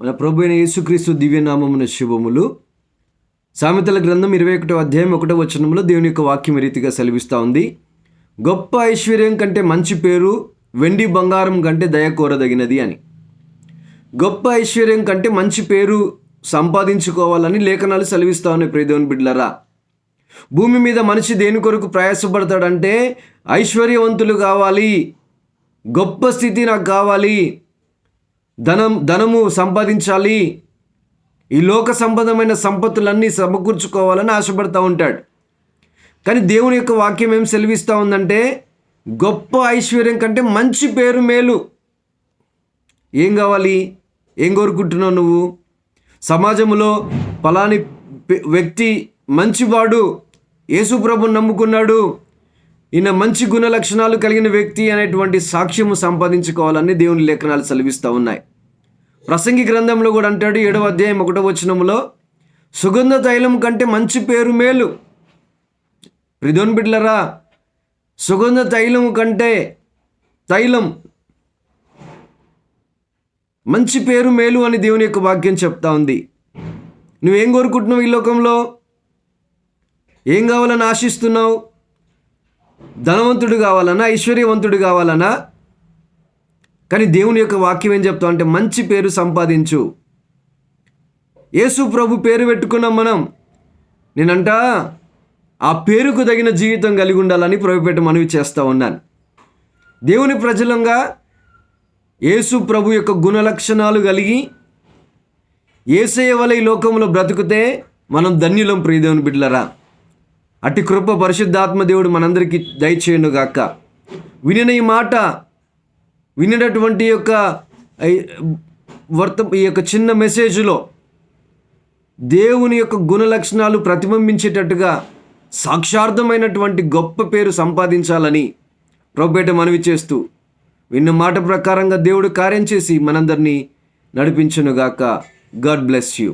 మన ప్రభు అయిన యేసుక్రీస్తు దివ్యనామమున శుభములు. సామెతల గ్రంథం 21వ అధ్యాయం 1వ వచనంలో దేవుని యొక్క వాక్యం రీతిగా సెలవిస్తూ ఉంది. గొప్ప ఐశ్వర్యం కంటే మంచి పేరు వెండి బంగారం కంటే దయ కోరదగినది అని. గొప్ప ఐశ్వర్యం కంటే మంచి పేరు సంపాదించుకోవాలని లేఖనాలు సెలవిస్తూ ఉన్నాయి. ప్రియ దేవుని బిడ్డలారా, భూమి మీద మనిషి దేని కొరకు ప్రయాసపడతాడంటే ఐశ్వర్యవంతులు కావాలి, గొప్ప స్థితి నాకు కావాలి, ధనము సంపాదించాలి, ఈ లోక సంబంధమైన సంపత్తులన్నీ సమకూర్చుకోవాలని ఆశపడుతూ ఉంటాడు. కానీ దేవుని యొక్క వాక్యం ఏం సెలవిస్తూ ఉందంటే గొప్ప ఐశ్వర్యం కంటే మంచి పేరు మేలు. ఏం కావాలి? ఏం కోరుకుంటున్నావు నువ్వు? సమాజంలో పలాని వ్యక్తి మంచివాడు, యేసు ప్రభువుని నమ్ముకున్నాడు, ఈయన మంచి గుణ లక్షణాలు కలిగిన వ్యక్తి అనేటువంటి సాక్ష్యము సంపాదించుకోవాలని దేవుని లేఖనాలు సెలవిస్తూ ఉన్నాయి. ప్రసంగి గ్రంథంలో కూడా అంటాడు 7వ అధ్యాయం 1వ వచనంలో, సుగంధ తైలం కంటే మంచి పేరు మేలు. ప్రియ దేవుని బిడ్డలారా, సుగంధ తైలం కంటే మంచి పేరు మేలు అని దేవుని యొక్క వాక్యం చెప్తా ఉంది. నువ్వేం కోరుకుంటున్నావు? ఈ లోకంలో ఏం కావాలని ఆశిస్తున్నావు? ధనవంతుడు కావాలన్నా, ఐశ్వర్యవంతుడు కావాలన్నా? కానీ దేవుని యొక్క వాక్యం ఏం చెప్తాం అంటే మంచి పేరు సంపాదించు. యేసు ప్రభు పేరు పెట్టుకున్నాం మనం. నేనంట ఆ పేరుకు తగిన జీవితం కలిగి ఉండాలని ప్రభుపేట మనవి చేస్తూ ఉన్నాను. దేవుని ప్రజలంగా యేసు ప్రభు యొక్క గుణ లక్షణాలు కలిగి యేసయ్య వలె ఈ లోకంలో బ్రతుకుతే మనం ధన్యులం. ప్రియ దేవుని బిడ్డలారా, అట్టి కృప పరిశుద్ధాత్మ దేవుడు మనందరికీ దయచేయును గాక. వినిన ఈ మాట, వినినటువంటి ఈ యొక్క చిన్న మెసేజ్లో దేవుని యొక్క గుణ లక్షణాలు ప్రతిబింబించేటట్టుగా సాక్షార్థమైనటువంటి గొప్ప పేరు సంపాదించాలని ప్రభుపేట మనవి చేస్తూ, విన్న మాట ప్రకారంగా దేవుడు కార్యం చేసి మనందరినీ నడిపించునుగాక. God bless you.